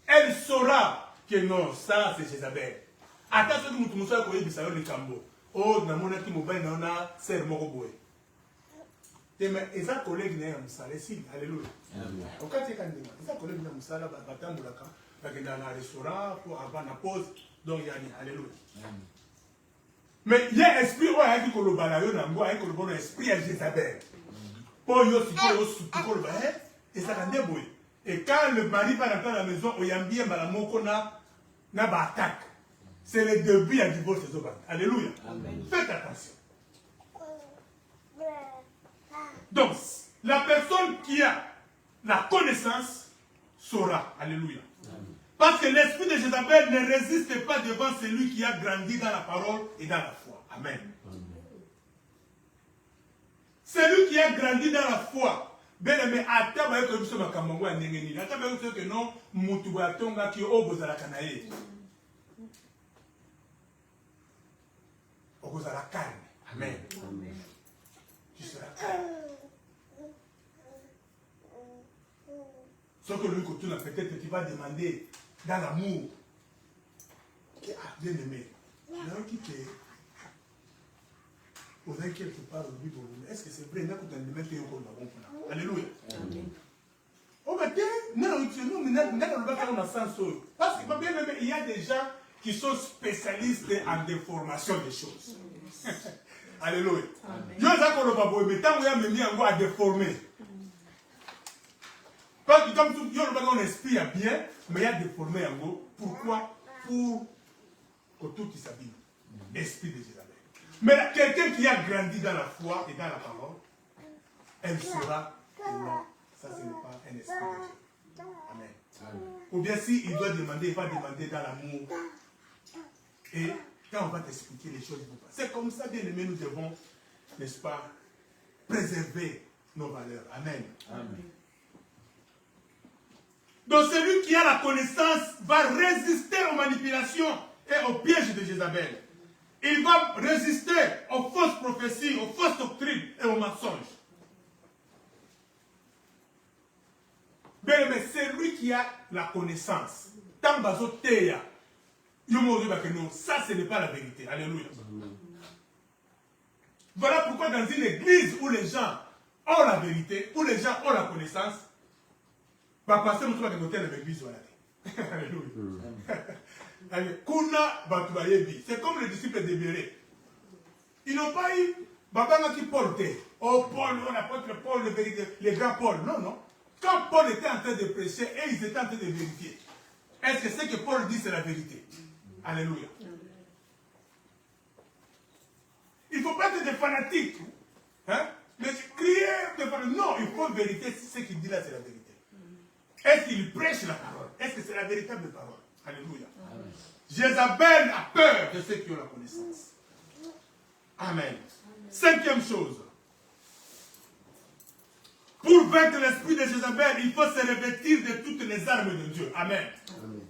elle saura que non, ça c'est Jézabel. Attention que nous sommes koyebi sa yo le kambo. Oh, namona ki mobile naona ser moko boye. Mais eza collègue na musala si, alléluia. Okati kandima, eza collègue na musala batambulaka, bakenda na restaurant pour avant la pause, donc yani alléluia. Mais il y a esprit où a dit que le balayo nango a que le bon esprit à Jézabel. Pour yo siko sukiko le ba et ça kande boye. Et quand le mari va rentrer à la maison, il y a bien balamoko na ba attaque. C'est le début à divorce des hommes. Alléluia. Amen. Faites attention. Donc, la personne qui a la connaissance saura. Alléluia. Amen. Parce que l'esprit de Jézabel ne résiste pas devant celui qui a grandi dans la parole et dans la foi. Amen. Amen. Celui qui a grandi dans la foi. Bien aimé, attends, que nous sommes à Kamango à Nengeni. Attends, que non, Moutoua Tonga qui est au Bozala Kanaye. Amen. Ce que lui, peut-être tu vas demander dans l'amour. Ah, bien aimé. Alors, qui t'est. Vous avez quelque part au but de vous. Est-ce que c'est vrai? Alléluia. Oh, mais parce que, bien aimé, il y a des gens qui sont spécialistes en déformation des choses. Alléluia. Dieu a dit que mais tant qu'on a mis à déformer. Parce que comme Dieu a un esprit à bien, mais il y a déformé en gros. Pourquoi? Pour que tout s'habille. Esprit de Jézabel. Mais quelqu'un qui a grandi dans la foi et dans la parole, elle sera non. Ça, ce n'est pas un esprit de Dieu. Amen. Ou bien s'il doit demander, il va demander dans l'amour. Et quand on va t'expliquer les choses, c'est comme ça, bien aimé, nous devons, n'est-ce pas, préserver nos valeurs. Amen. Amen. Donc celui qui a la connaissance va résister aux manipulations et aux pièges de Jézabel. Il va résister aux fausses prophéties, aux fausses doctrines et aux mensonges. Mais c'est lui qui a la connaissance. Tambazo Teya. Ça, ce n'est pas la vérité. Alléluia. Voilà pourquoi dans une église où les gens ont la vérité, où les gens ont la connaissance, va passer notre côté de l'église. Alléluia. C'est comme les disciples de Béré. Ils n'ont pas eu Babanga qui portait. Oh, Paul, l'apôtre Paul, le grand Paul. Non, non. Quand Paul était en train de prêcher et ils étaient en train de vérifier, est-ce que ce que Paul dit, c'est la vérité? Alléluia. Il ne faut pas être des fanatiques. Hein? Mais crier de fanatiques. Non, il faut vérifier si ce qu'il dit là, c'est la vérité. Est-ce qu'il prêche la parole? Est-ce que c'est la véritable parole? Alléluia. Amen. Jézabel a peur de ceux qui ont la connaissance. Amen. Cinquième chose. Pour vaincre l'esprit de Jézabel, il faut se revêtir de toutes les armes de Dieu. Amen. Amen.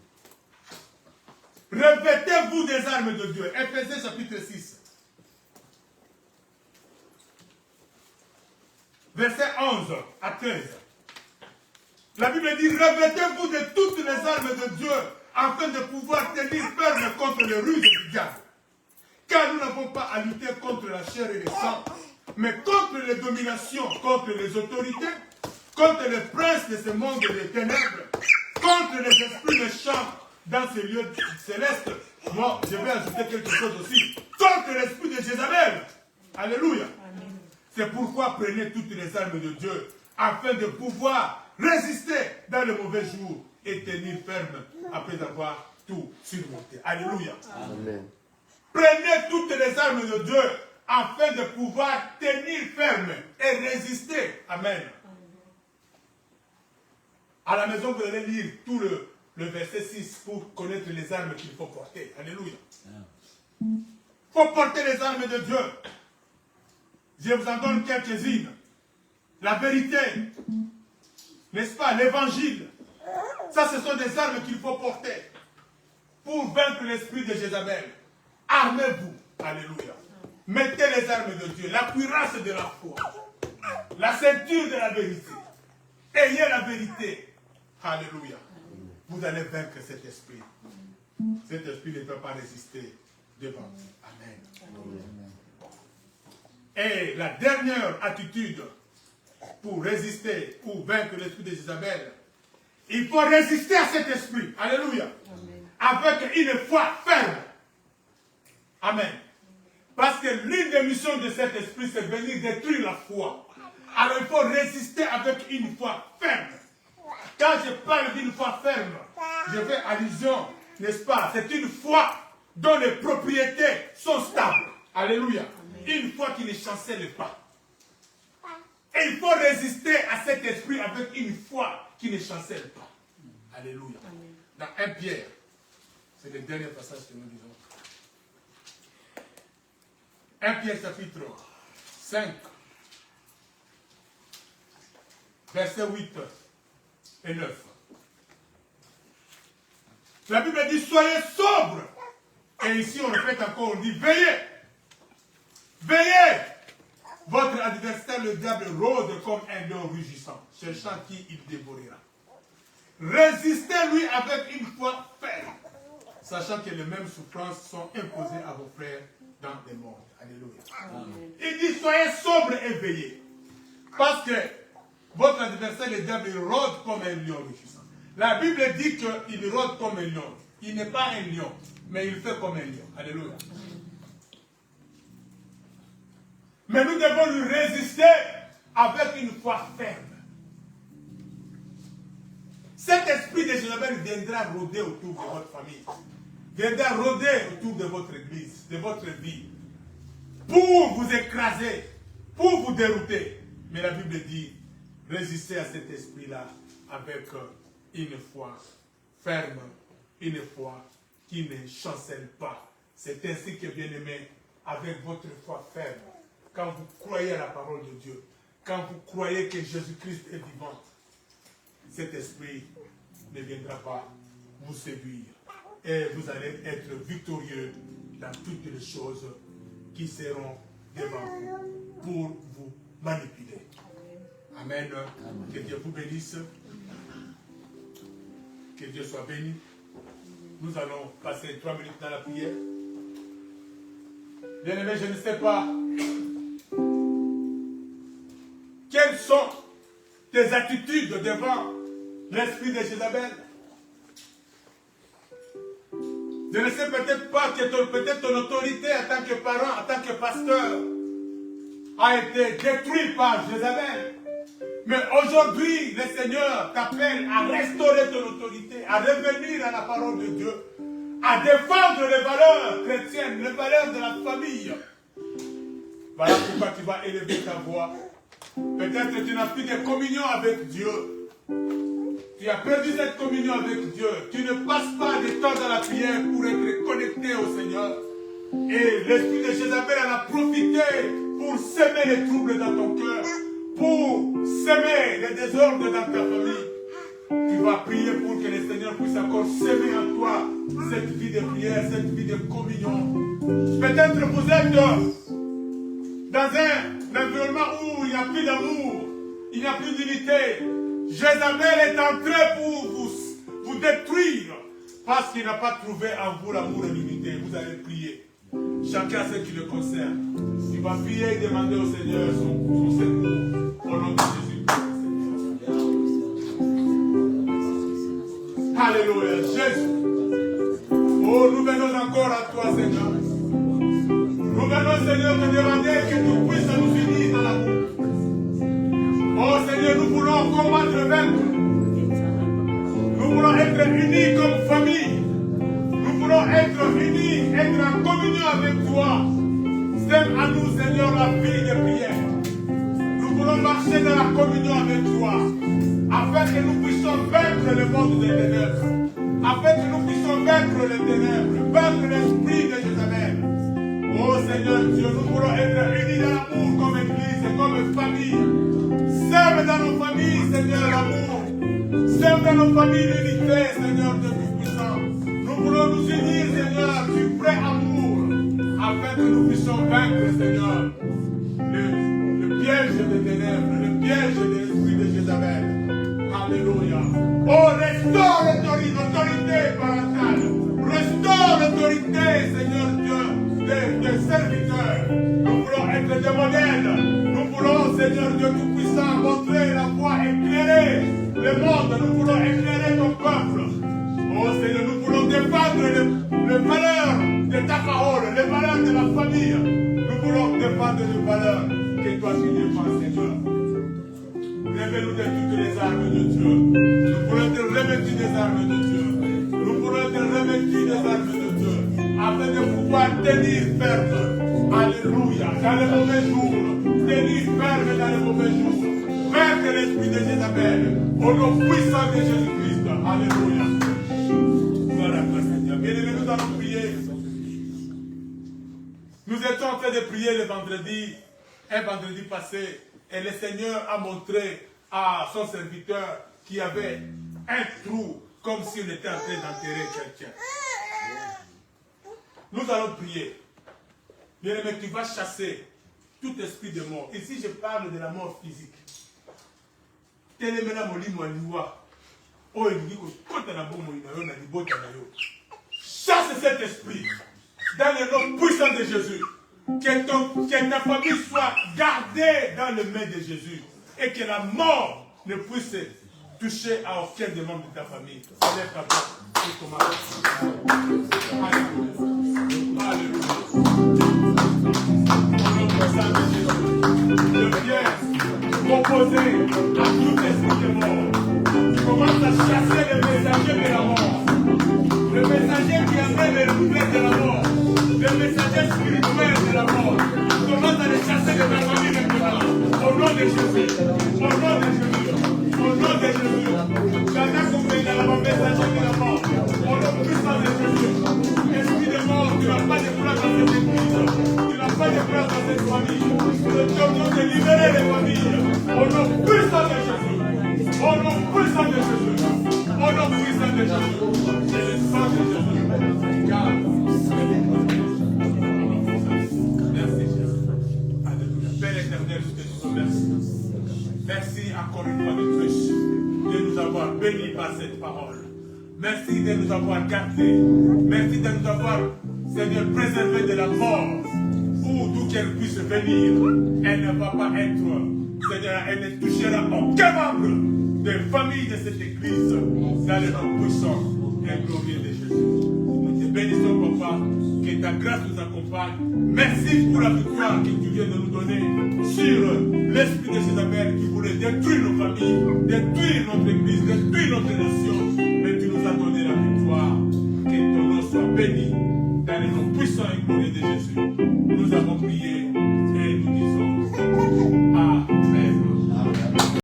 Revêtez-vous des armes de Dieu. Éphésiens chapitre 6. Verset 11 à 13. La Bible dit, revêtez-vous de toutes les armes de Dieu afin de pouvoir tenir ferme contre les ruses du diable. Car nous n'avons pas à lutter contre la chair et le sang, mais contre les dominations, contre les autorités, contre les princes de ce monde des ténèbres, contre les esprits méchants dans ces lieux célestes. Moi, je vais ajouter quelque chose aussi. Contre l'esprit de Jézabel. Alléluia. C'est pourquoi prenez toutes les armes de Dieu afin de pouvoir résister dans le mauvais jour et tenir ferme après avoir tout surmonté. Alléluia. Amen. Prenez toutes les armes de Dieu afin de pouvoir tenir ferme et résister. Amen. À la maison, vous allez lire tout le verset 6 pour connaître les armes qu'il faut porter. Alléluia. Il faut porter les armes de Dieu. Je vous en donne quelques-unes. La vérité, n'est-ce pas, l'évangile. Ça, ce sont des armes qu'il faut porter pour vaincre l'esprit de Jézabel. Armez-vous. Alléluia. Mettez les armes de Dieu, la cuirasse de la foi, la ceinture de la vérité. Ayez la vérité. Alléluia. Vous allez vaincre cet esprit. Cet esprit ne peut pas résister devant vous. Amen. Amen. Et la dernière attitude pour résister ou vaincre l'esprit de Jézabel, il faut résister à cet esprit. Alléluia. Amen. Avec une foi ferme. Amen. Parce que l'une des missions de cet esprit, c'est de venir détruire la foi. Alors il faut résister avec une foi ferme. Quand je parle d'une foi ferme, je fais allusion, n'est-ce pas? C'est une foi dont les propriétés sont stables. Alléluia. Amen. Une foi qui ne chancelle pas. Et il faut résister à cet esprit avec une foi qui ne chancelle pas. Alléluia. Amen. Dans 1 Pierre, c'est le dernier passage que nous lisons. 1 Pierre chapitre 5, versets 8 et 9. La Bible dit, soyez sobres. Et ici on répète encore, on dit, veillez. Veillez. Votre adversaire, le diable, rôde comme un lion rugissant, cherchant qui il dévorera. Résistez-lui avec une foi ferme, sachant que les mêmes souffrances sont imposées à vos frères dans le monde. Alléluia. Amen. Il dit, soyez sobres et veillez. Parce que votre adversaire, le diable, il rôde comme un lion rugissant. La Bible dit qu'il rôde comme un lion. Il n'est pas un lion, mais il fait comme un lion. Alléluia. Mais nous devons lui résister avec une foi ferme. Cet esprit de Jézabel viendra rôder autour de votre famille. Viendra rôder autour de votre église, de votre vie. Pour vous écraser, pour vous dérouter. Mais la Bible dit, résistez à cet esprit-là avec une foi ferme, une foi qui ne chancelle pas. C'est ainsi que, bien-aimés, avec votre foi ferme, quand vous croyez à la parole de Dieu, quand vous croyez que Jésus-Christ est vivant, cet esprit ne viendra pas vous séduire. Et vous allez être victorieux dans toutes les choses qui seront devant vous pour vous manipuler. Amen. Amen. Que Dieu vous bénisse. Que Dieu soit béni. Nous allons passer 3 minutes dans la prière. Bien-aimé, je ne sais pas quelles sont tes attitudes devant l'esprit de Jézabel. Je ne sais peut-être pas que peut-être ton autorité en tant que parent, en tant que pasteur, a été détruite par Jézabel. Mais aujourd'hui, le Seigneur t'appelle à restaurer ton autorité, à revenir à la parole de Dieu, à défendre les valeurs chrétiennes, les valeurs de la famille. Voilà pourquoi tu vas élever ta voix. Peut-être que tu n'as plus de communion avec Dieu. Tu as perdu cette communion avec Dieu. Tu ne passes pas de temps dans la prière pour être connecté au Seigneur. Et l'esprit de Jézabel en a profité pour semer les troubles dans ton cœur, pour semer les désordres dans ta famille. Tu vas prier pour que le Seigneur puisse encore semer en toi cette vie de prière, cette vie de communion. Peut-être vous êtes dans un environnement où il n'y a plus d'amour, il n'y a plus d'unité. Jézabel est entré pour vous détruire parce qu'il n'a pas trouvé en vous l'amour et l'unité. Vous allez prier. Chacun ce qui le concerne. Il va prier et demander au Seigneur son secours. Au nom de Jésus. Alléluia. Jésus. Oh, nous venons encore à toi, Seigneur. Nous venons, Seigneur, te demander que tu puisses nous unir dans l'amour. Oh Seigneur, nous voulons combattre vaincre. Nous voulons être unis comme famille. Nous voulons être unis, être en communion avec toi. Sème à nous, Seigneur, la vie de prière. Nous voulons marcher dans la communion avec toi, afin que nous puissions vaincre le monde des ténèbres, afin que nous puissions vaincre les ténèbres, vaincre l'esprit de Jézabel. Oh Seigneur Dieu, nous voulons être unis dans l'amour comme église et comme famille. Sème dans nos familles, Seigneur, l'amour. Sème dans nos familles l'unité, Seigneur Dieu Tout-Puissant. Nous voulons nous unir, Seigneur, du vrai amour, afin que nous puissions vaincre, Seigneur, le piège des ténèbres, le piège de l'esprit de Jézabel. Alléluia. Oh, restaure l'autorité parentale. Restaure l'autorité, Seigneur Dieu, des serviteurs. Nous voulons être des modèles. Nous voulons, Seigneur Dieu Tout-Puissant, montrer la voie, éclairer le monde. Nous voulons éclairer ton peuple. Oh Seigneur, nous voulons défendre les valeurs de ta parole, les valeurs de la famille. Nous voulons défendre les valeurs que toi tu défends, Seigneur. Révèle-nous de toutes les armes de Dieu. Nous voulons être revêtus des armes de Dieu. Nous voulons être revêtus des armes de Dieu, afin de pouvoir tenir ferme. Alléluia. Dans les mauvais jours, tenir ferme dans les mauvais jours. Vaincre l'esprit de Jézabel. Au nom puissant de Jésus-Christ. Alléluia. Voilà, Seigneur. Bien-aimés, nous allons prier. Nous étions en train de prier le vendredi, un vendredi passé, et le Seigneur a montré à son serviteur qu'il y avait un trou, comme s'il était en train d'enterrer quelqu'un. Nous allons prier. Bien-aimé, tu vas chasser tout esprit de mort. Ici, je parle de la mort physique. Oh, il dit que quand on a bon, on a dit bon, chasse cet esprit dans le nom puissant de Jésus. Que ta famille soit gardée dans le mains de Jésus. Et que la mort ne puisse toucher à aucun des membres de ta famille. Lève ta voix. Alléluia. Alléluia. Au nom puissant de Jésus. Je viens m'opposer à tout esprit de mort. Tu commences à chasser le messager de la mort. Le messager qui amène les nouvelles de la mort. Le messager spirituel de la mort. Tu commences à les chasser de ta famille maintenant. Au nom de Jésus. Au nom de Jésus. Au nom de Jésus. Chacun comprend la messager de la mort. Au nom puissant de Jésus. Esprit de mort, tu n'as pas de place dans cette église. Tu n'as pas de place dans cette famille. Nous te de libérer les familles. Au nom puissant de Jésus. Au nom puissant de Jésus. Au nom puissant de Jésus. C'est le sang de Jésus. Car merci Jésus. Alléluia. Père éternel, je te dis merci. Merci encore une fois de plus de nous avoir bénis par cette parole. Merci de nous avoir gardés. Merci de nous avoir, Seigneur, préservés de la mort. Où d'où qu'elle puisse venir, elle ne va pas être, Seigneur, elle ne touchera aucun membre des familles de cette église dans le nom puissant et glorieux de Jésus. Nous te bénissons, Papa, que ta grâce nous accompagne. Merci pour la victoire que tu viens de nous donner sur l'esprit de Jézabel qui voulait détruire nos familles, détruire notre église, détruire notre nation. Mais tu nous as donné la victoire. Que ton nom soit béni dans le nom puissant et glorieux de Jésus. Nous avons prié.